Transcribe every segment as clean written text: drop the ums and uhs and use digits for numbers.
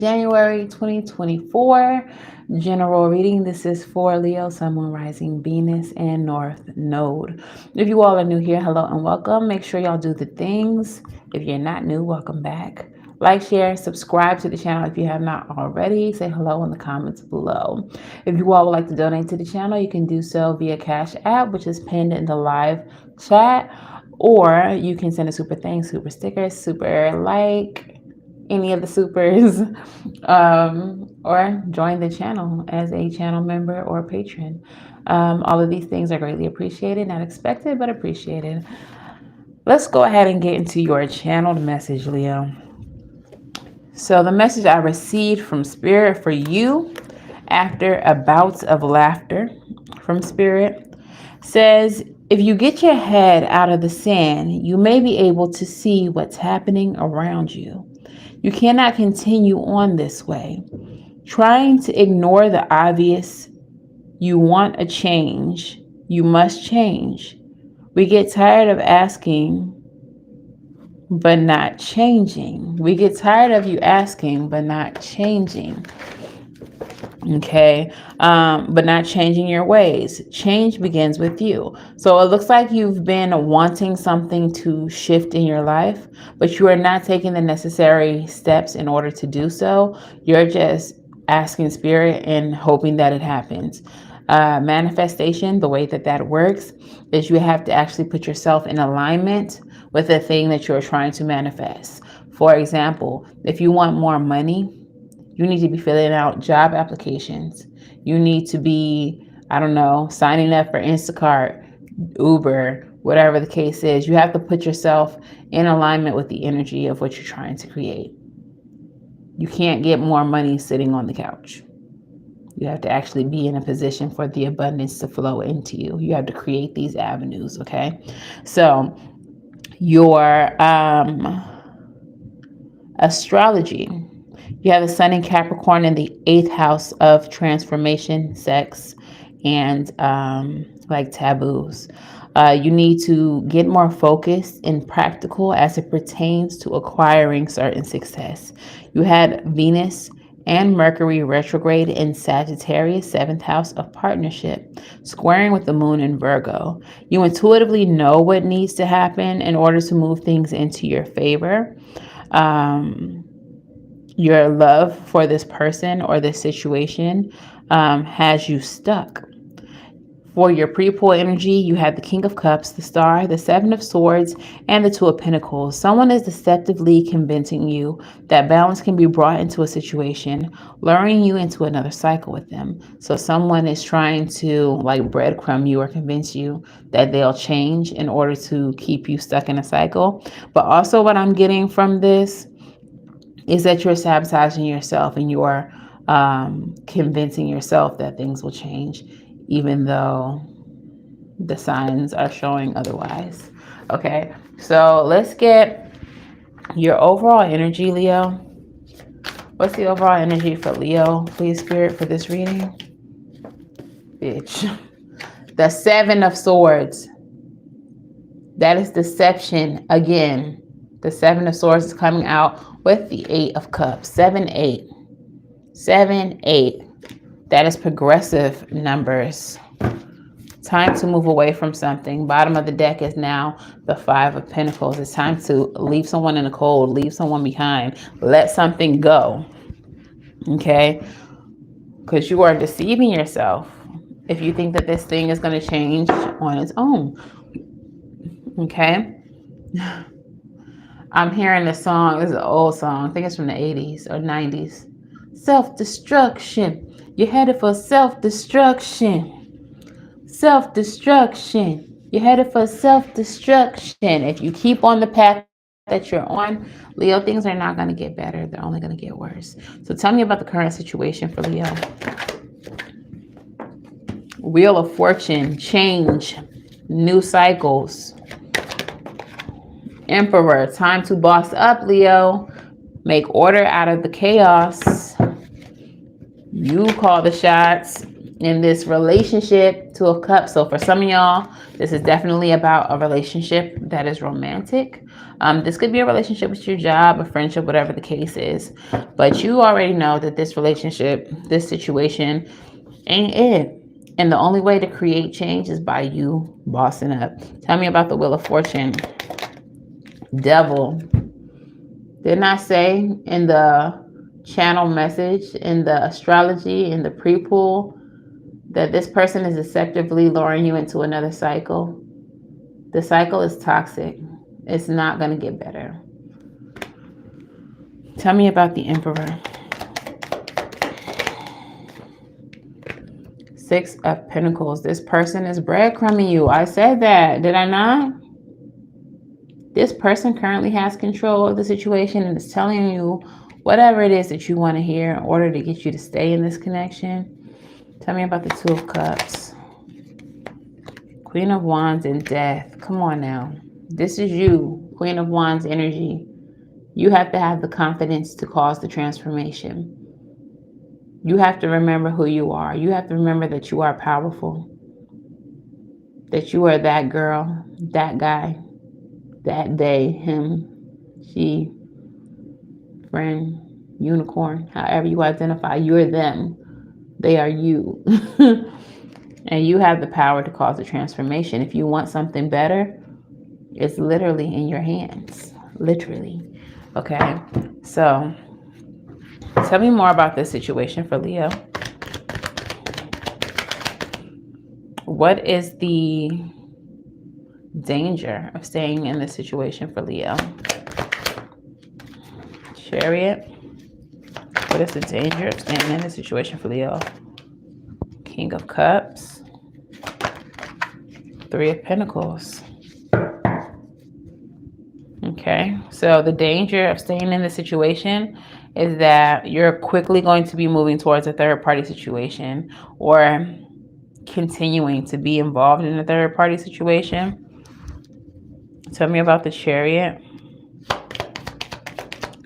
January 2024 general reading. This is for Leo, Sun, Moon, Rising, Venus, and North Node. If you all are new here, hello and welcome. Make sure y'all do the things. If you're not new, welcome back. Like, share, subscribe to the channel if you have not already. Say hello in the comments below. If you all would like to donate to the channel, you can do so via Cash App, which is pinned in the live chat, or you can send a super thanks, super sticker, super like, any of the supers, or join the channel as a channel member or patron. All of these things are greatly appreciated, not expected, but appreciated. Let's go ahead and get into your channeled message, Leo. So the message I received from Spirit for you after a bout of laughter from Spirit says, if you get your head out of the sand, you may be able to see what's happening around you. You cannot continue on this way, trying to ignore the obvious. You want a change. You must change. We get tired of asking, but not changing. We get tired of you asking, but not changing. Okay, but not changing your ways. Change begins with you. So it looks like you've been wanting something to shift in your life, but you are not taking the necessary steps in order to do so. You're just asking Spirit and hoping that it happens. Manifestation, the way that works is you have to actually put yourself in alignment with the thing that you're trying to manifest. For example, if you want more money, you need to be filling out job applications. You need to be, signing up for Instacart, Uber, whatever the case is. You have to put yourself in alignment with the energy of what you're trying to create. You can't get more money sitting on the couch. You have to actually be in a position for the abundance to flow into you. You have to create these avenues, okay? So your astrology. You have the Sun in Capricorn in the 8th house of transformation, sex, and taboos. You need to get more focused and practical as it pertains to acquiring certain success. You had Venus and Mercury retrograde in Sagittarius, 7th house of partnership, squaring with the moon in Virgo. You intuitively know what needs to happen in order to move things into your favor. Your love for this person or this situation has you stuck. For your pre-pull energy, you have the King of Cups, the Star, the Seven of Swords, and the Two of Pentacles. Someone is deceptively convincing you that balance can be brought into a situation, luring you into another cycle with them. So someone is trying to breadcrumb you or convince you that they'll change in order to keep you stuck in a cycle. But also what I'm getting from this is that you're sabotaging yourself and you're convincing yourself that things will change, even though the signs are showing otherwise. Okay, so let's get your overall energy, Leo. What's the overall energy for Leo, please, Spirit, for this reading? Bitch. The Seven of Swords. That is deception again. The Seven of Swords is coming out with the 8 of Cups. 7, 8. 7, 8. That is progressive numbers. Time to move away from something. Bottom of the deck is now the 5 of Pentacles. It's time to leave someone in the cold, leave someone behind, let something go. Okay? Because you are deceiving yourself if you think that this thing is going to change on its own. Okay? I'm hearing this song. This is an old song. I think it's from the 80s or 90s. Self-destruction. You're headed for self-destruction. Self-destruction. You're headed for self-destruction. If you keep on the path that you're on, Leo, things are not going to get better. They're only going to get worse. So tell me about the current situation for Leo. Wheel of Fortune. Change. New cycles. Emperor. Time to boss up, Leo. Make order out of the chaos. You call the shots. in this relationship. Two of Cups. So for some of y'all, this is definitely about a relationship that is romantic. This could be a relationship with your job, a friendship, whatever the case is. But you already know that this relationship, this situation ain't it. And the only way to create change is by you bossing up. Tell me about the Wheel of Fortune. Devil. Didn't I say in the channel message, in the astrology, in the pre-pool, that this person is deceptively luring you into another cycle? The cycle is toxic. It's not going to get better. Tell me about the Emperor. Six of Pentacles. This person is breadcrumbing you. I said that. Did I not? This person currently has control of the situation and is telling you whatever it is that you want to hear in order to get you to stay in this connection. Tell me about the Two of Cups. Queen of Wands and Death. Come on now. This is you. Queen of Wands energy. You have to have the confidence to cause the transformation. You have to remember who you are. You have to remember that you are powerful. That you are that girl, that guy, that they, him, she, friend, unicorn, however you identify, you're them. They are you. And you have the power to cause a transformation. If you want something better, it's literally in your hands. Literally. Okay. So tell me more about this situation for Leo. What is the danger of staying in this situation for Leo? Chariot. What is the danger of staying in this situation for Leo? King of Cups. Three of Pentacles. Okay, so the danger of staying in this situation is that you're quickly going to be moving towards a third party situation or continuing to be involved in a third party situation. Tell me about the Chariot.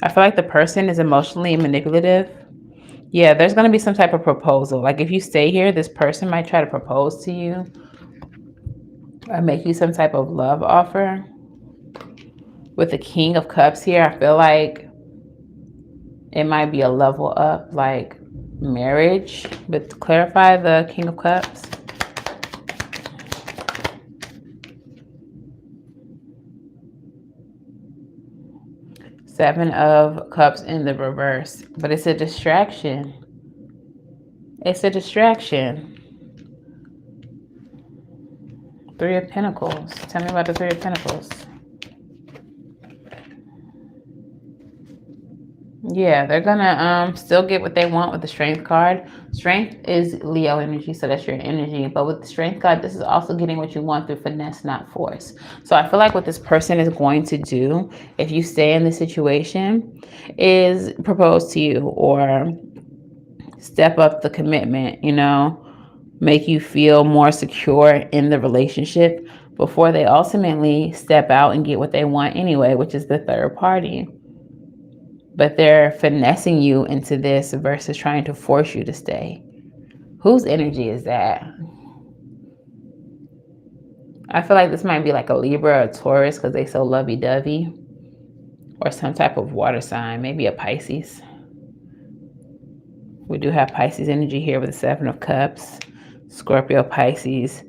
I feel like the person is emotionally manipulative. Yeah, there's going to be some type of proposal. Like if you stay here, this person might try to propose to you or make you some type of love offer. With the King of Cups here, I feel like it might be a level up, like marriage. But to clarify the King of Cups. Seven of Cups in the reverse. But it's a distraction. It's a distraction. Three of Pentacles. Tell me about the Three of Pentacles. Yeah, they're gonna still get what they want with the Strength card. Strength is Leo energy, so that's your energy. But with the Strength card, this is also getting what you want through finesse, not force. So I feel like what this person is going to do, if you stay in this situation, is propose to you or step up the commitment, you know, make you feel more secure in the relationship before they ultimately step out and get what they want anyway, which is the third party. But they're finessing you into this versus trying to force you to stay. Whose energy is that? I feel like this might be like a Libra or a Taurus because they so lovey-dovey. Or some type of water sign, maybe a Pisces. We do have Pisces energy here with the Seven of Cups. Scorpio, Pisces,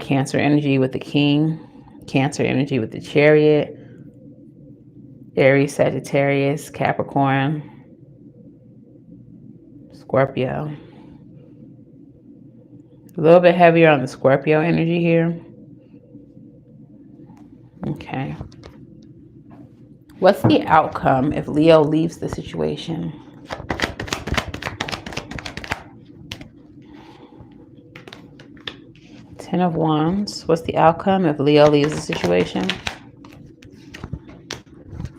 Cancer energy with the King. Cancer energy with the Chariot. Aries, Sagittarius, Capricorn, Scorpio. A little bit heavier on the Scorpio energy here. Okay. What's the outcome if Leo leaves the situation? Ten of Wands. What's the outcome if Leo leaves the situation?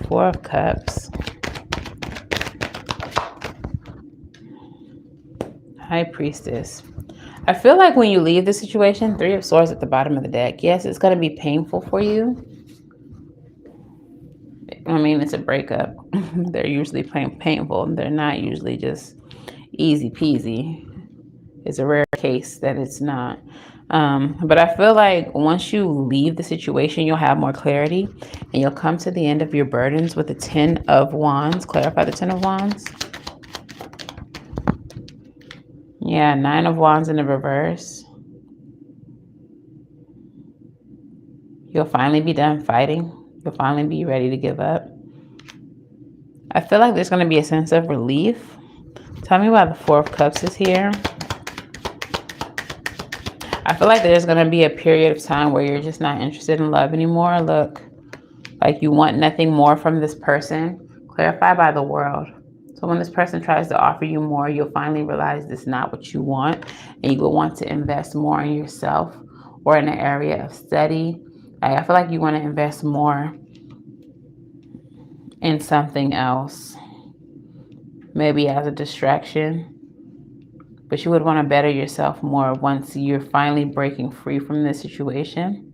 Four of Cups. High Priestess. I feel like when you leave the situation, Three of Swords at the bottom of the deck. Yes, it's going to be painful for you. I mean, it's a breakup. They're usually painful. They're not usually just easy peasy. It's a rare case that it's not. But I feel like once you leave the situation, you'll have more clarity and you'll come to the end of your burdens with the 10 of Wands. Clarify the 10 of Wands. Yeah, 9 of Wands in the reverse. You'll finally be done fighting. You'll finally be ready to give up. I feel like there's going to be a sense of relief. Tell me why the 4 of Cups is here. I feel like there's going to be a period of time where you're just not interested in love anymore. Look, like you want nothing more from this person. Clarify by the World. So when this person tries to offer you more, you'll finally realize this is not what you want. And you will want to invest more in yourself or in an area of study. I feel like you want to invest more in something else. Maybe as a distraction. But you would want to better yourself more once you're finally breaking free from this situation.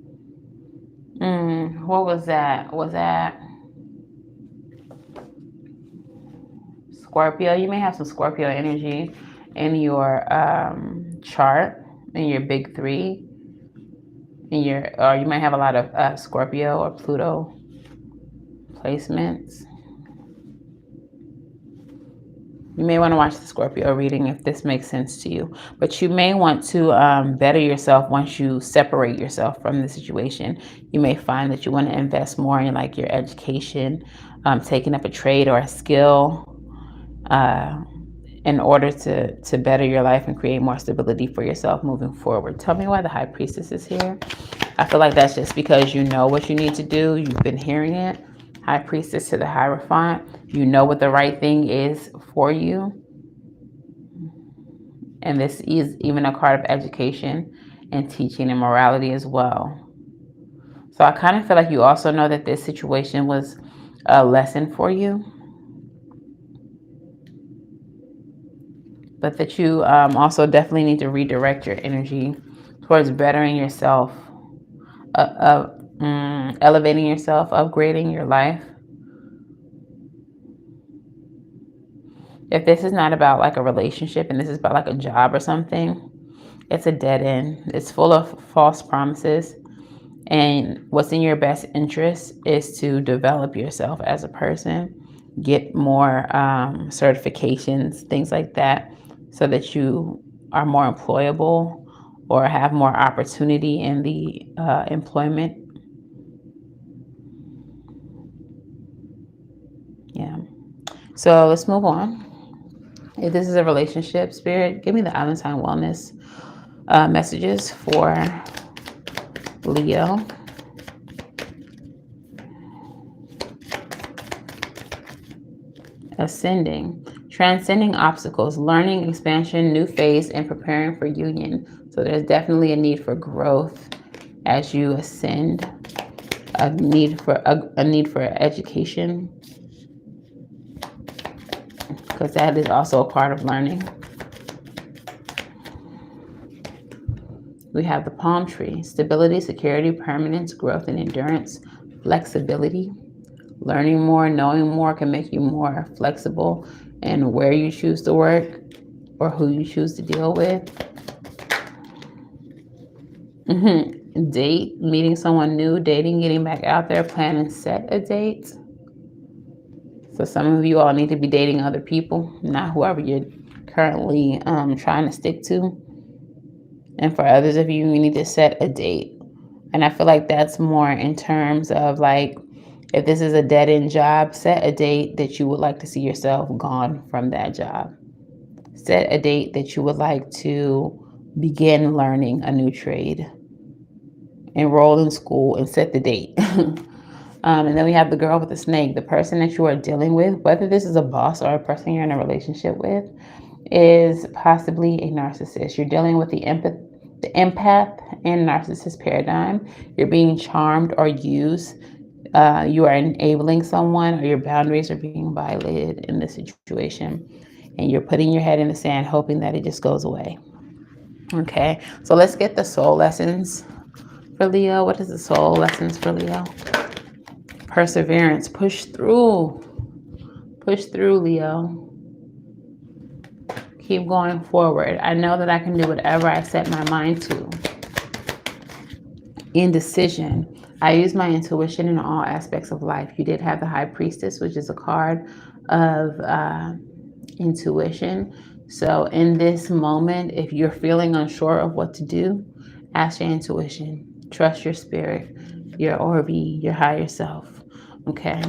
What was that? Was that Scorpio? You may have some Scorpio energy in your chart, in your big 3. Or you might have a lot of Scorpio or Pluto placements. You may want to watch the Scorpio reading if this makes sense to you. But you may want to better yourself once you separate yourself from the situation. You may find that you want to invest more in like your education, taking up a trade or a skill in order to better your life and create more stability for yourself moving forward. Tell me why the High Priestess is here. I feel like that's just because you know what you need to do. You've been hearing it. High Priestess to the Hierophant. You know what the right thing is for you. And this is even a card of education and teaching and morality as well. So I kind of feel like you also know that this situation was a lesson for you. But that you also definitely need to redirect your energy towards bettering yourself, elevating yourself, upgrading your life. If this is not about like a relationship and this is about like a job or something, it's a dead end. It's full of false promises. And what's in your best interest is to develop yourself as a person, get more certifications, things like that, so that you are more employable or have more opportunity in the employment. Yeah. So let's move on. If this is a relationship, Spirit, give me the Island Time Wellness messages for Leo. Ascending, transcending obstacles, learning, expansion, new phase, and preparing for union. So there's definitely a need for growth as you ascend, a need for education, because that is also a part of learning. We have the palm tree, stability, security, permanence, growth, and endurance, flexibility. Learning more, knowing more can make you more flexible in where you choose to work or who you choose to deal with. Date, meeting someone new, dating, getting back out there, plan and set a date. So some of you all need to be dating other people, not whoever you're currently trying to stick to. And for others of you, you need to set a date. And I feel like that's more in terms of like, if this is a dead-end job, set a date that you would like to see yourself gone from that job. Set a date that you would like to begin learning a new trade. Enroll in school and set the date. And then we have the girl with the snake, the person that you are dealing with, whether this is a boss or a person you're in a relationship with, is possibly a narcissist. You're dealing with the empath and narcissist paradigm. You're being charmed or used. You are enabling someone, or your boundaries are being violated in this situation. And you're putting your head in the sand, hoping that it just goes away. Okay, so let's get the soul lessons for Leo. What is the soul lessons for Leo? Perseverance. Push through. Push through, Leo. Keep going forward. I know that I can do whatever I set my mind to. Indecision. I use my intuition in all aspects of life. You did have the High Priestess, which is a card of intuition. So in this moment, if you're feeling unsure of what to do, ask your intuition. Trust your spirit, your Orbi, your higher self. Okay.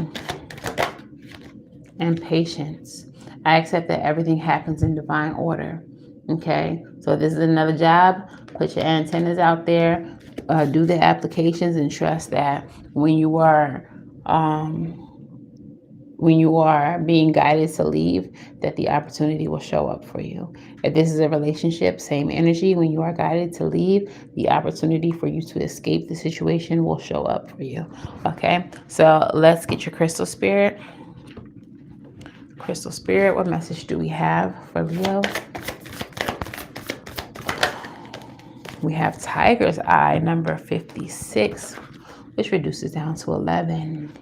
And patience. I accept that everything happens in divine order. Okay. So this is another job. Put your antennas out there. Do the applications and trust that when you are being guided to leave, that the opportunity will show up for you. If this is a relationship, same energy. When you are guided to leave, the opportunity for you to escape the situation will show up for you. Okay, so let's get your crystal spirit. Crystal spirit, what message do we have for Leo? We have Tiger's Eye, number 56, which reduces down to 11.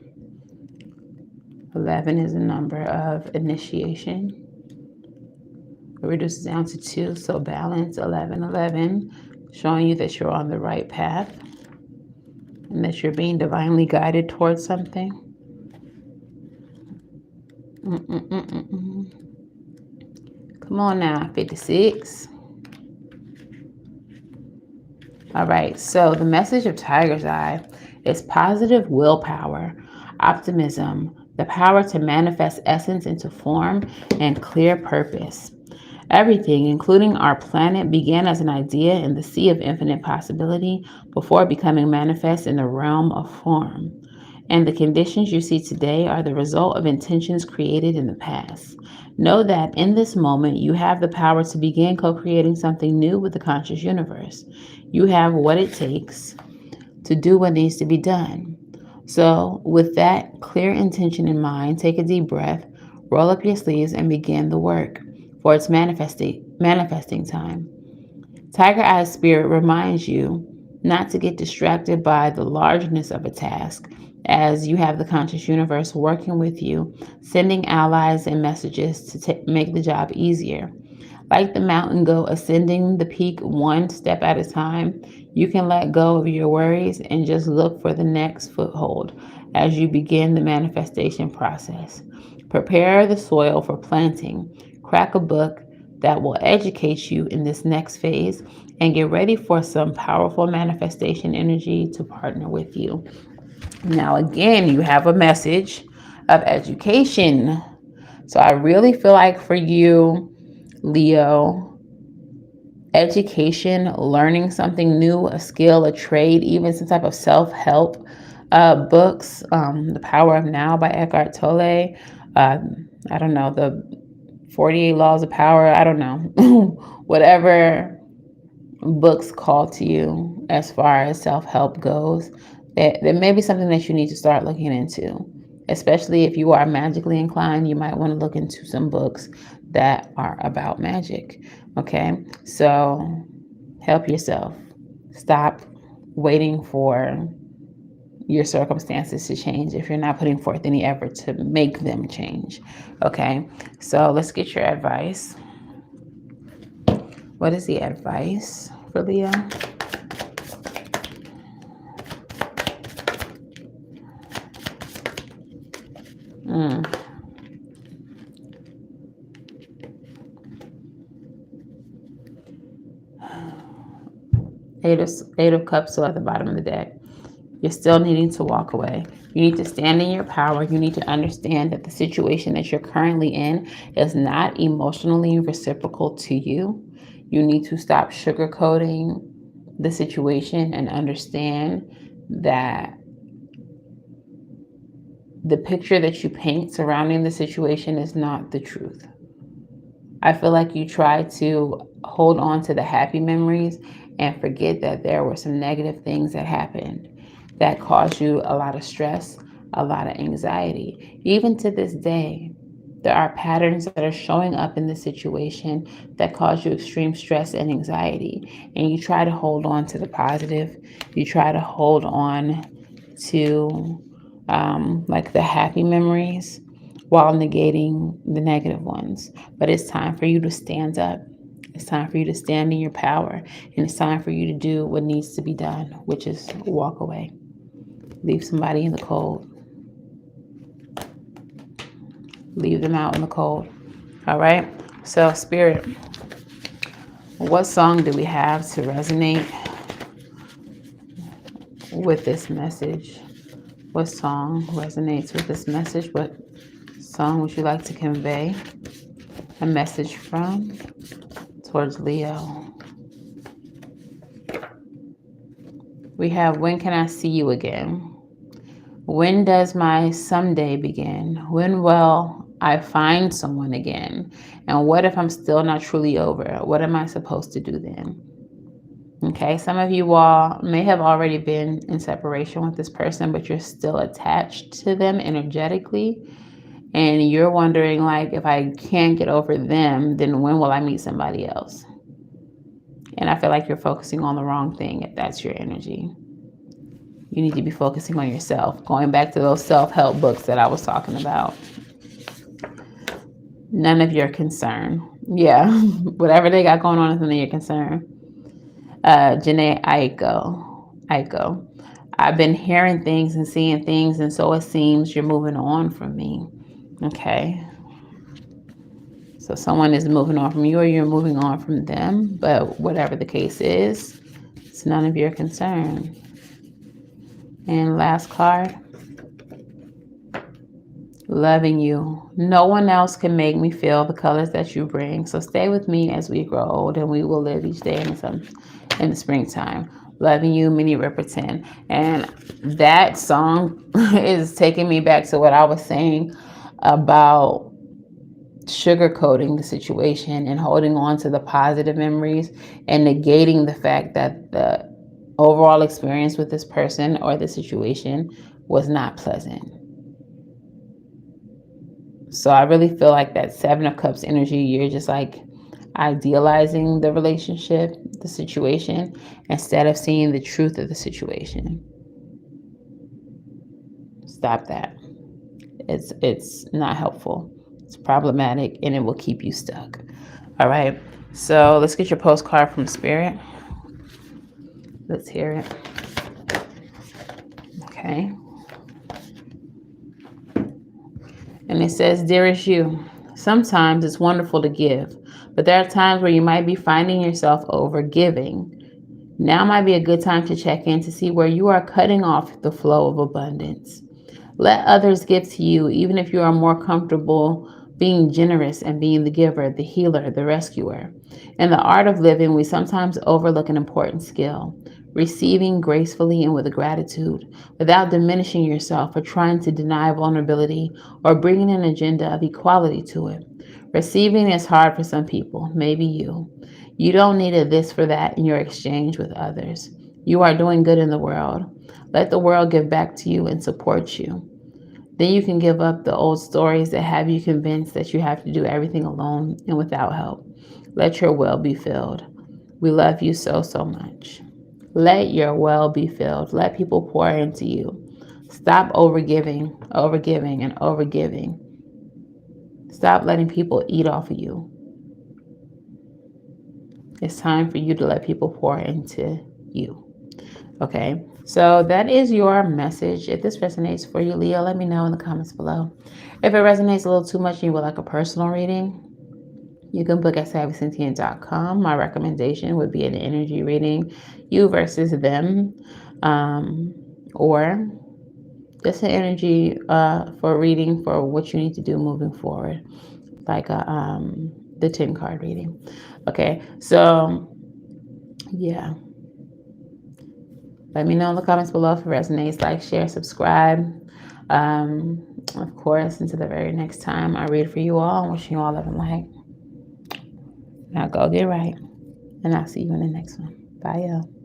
11 is a number of initiation. It reduces down to 2, so balance, 11, 11, showing you that you're on the right path and that you're being divinely guided towards something. Come on now, 56. All right, so the message of Tiger's Eye is positive willpower, optimism, the power to manifest essence into form, and clear purpose. Everything, including our planet, began as an idea in the sea of infinite possibility before becoming manifest in the realm of form. And the conditions you see today are the result of intentions created in the past. Know that in this moment, you have the power to begin co-creating something new with the conscious universe. You have what it takes to do what needs to be done. So with that clear intention in mind, take a deep breath, roll up your sleeves, and begin the work, for it's manifesting time. Tiger Eye Spirit reminds you not to get distracted by the largeness of a task, as you have the conscious universe working with you, sending allies and messages to make the job easier. Like the mountain goat ascending the peak one step at a time, you can let go of your worries and just look for the next foothold as you begin the manifestation process. Prepare the soil for planting. Crack a book that will educate you in this next phase, and get ready for some powerful manifestation energy to partner with you. Now, again, you have a message of education. So I really feel like for you, Leo, education, learning something new, a skill, a trade, even some type of self-help books, The Power of Now by Eckhart Tolle. I don't know, the 48 Laws of Power. I don't know. Whatever books call to you as far as self-help goes, that may be something that you need to start looking into. Especially if you are magically inclined, you might want to look into some books that are about magic. Okay, so help yourself. Stop waiting for your circumstances to change if you're not putting forth any effort to make them change. Okay, so let's get your advice. What is the advice for Leo? Eight of Cups still at the bottom of the deck. You're still needing to walk away. You need to stand in your power. You need to understand that the situation that you're currently in is not emotionally reciprocal to you. You need to stop sugarcoating the situation and understand that the picture that you paint surrounding the situation is not the truth. I feel like you try to hold on to the happy memories and forget that there were some negative things that happened that caused you a lot of stress, a lot of anxiety. Even to this day, there are patterns that are showing up in the situation that cause you extreme stress and anxiety. And you try to hold on to the positive. You try to hold on to like the happy memories, while negating the negative ones. But it's time for you to stand up. It's time for you to stand in your power. And it's time for you to do what needs to be done, which is walk away. Leave somebody in the cold. Leave them out in the cold. All right? So, Spirit, what song do we have to resonate with this message? What song resonates with this message? What song would you like to convey a message from towards Leo? We have, when can I see you again? When does my someday begin? When will I find someone again? And what if I'm still not truly over? What am I supposed to do then? Okay, some of you all may have already been in separation with this person, but you're still attached to them energetically. And you're wondering, like, if I can't get over them, then when will I meet somebody else? And I feel like you're focusing on the wrong thing if that's your energy. You need to be focusing on yourself. Going back to those self-help books that I was talking about. None of your concern. Yeah, whatever they got going on is none of your concern. Janae Aiko. I've been hearing things and seeing things, and so it seems you're moving on from me. Okay. So someone is moving on from you, or you're moving on from them. But whatever the case is, it's none of your concern. And last card. Loving you. No one else can make me feel the colors that you bring. So stay with me as we grow old, and we will live each day in the springtime. Loving you, Minnie Riperton. And that song is taking me back to what I was saying about sugarcoating the situation and holding on to the positive memories and negating the fact that the overall experience with this person or the situation was not pleasant. So I really feel like that Seven of Cups energy, you're just like idealizing the relationship, the situation, instead of seeing the truth of the situation. Stop that. It's not helpful. It's problematic, and it will keep you stuck. All right. So let's get your postcard from Spirit. Let's hear it. Okay. And it says, dearest you, sometimes it's wonderful to give, but there are times where you might be finding yourself over giving. Now might be a good time to check in to see where you are cutting off the flow of abundance. Let others give to you, even if you are more comfortable being generous and being the giver, the healer, the rescuer. In the art of living, we sometimes overlook an important skill: receiving gracefully and with gratitude, without diminishing yourself or trying to deny vulnerability or bringing an agenda of equality to it. Receiving is hard for some people, maybe you. You don't need a this for that in your exchange with others. You are doing good in the world. Let the world give back to you and support you. Then you can give up the old stories that have you convinced that you have to do everything alone and without help. Let your well be filled. We love you so, so much. Let your well be filled. Let people pour into you. Stop overgiving, and overgiving. Stop letting people eat off of you. It's time for you to let people pour into you. Okay, so that is your message. If this resonates for you, Leo, let me know in the comments below. If it resonates a little too much and you would like a personal reading, you can book at SavySentient.com. My recommendation would be an energy reading, you versus them, or just an energy for reading for what you need to do moving forward, like the 10 card reading. Okay, so yeah. Let me know in the comments below if it resonates. Like, share, subscribe. Of course, until the very next time I read for you all. I'm wishing you all love and light. Now go get right. And I'll see you in the next one. Bye, y'all.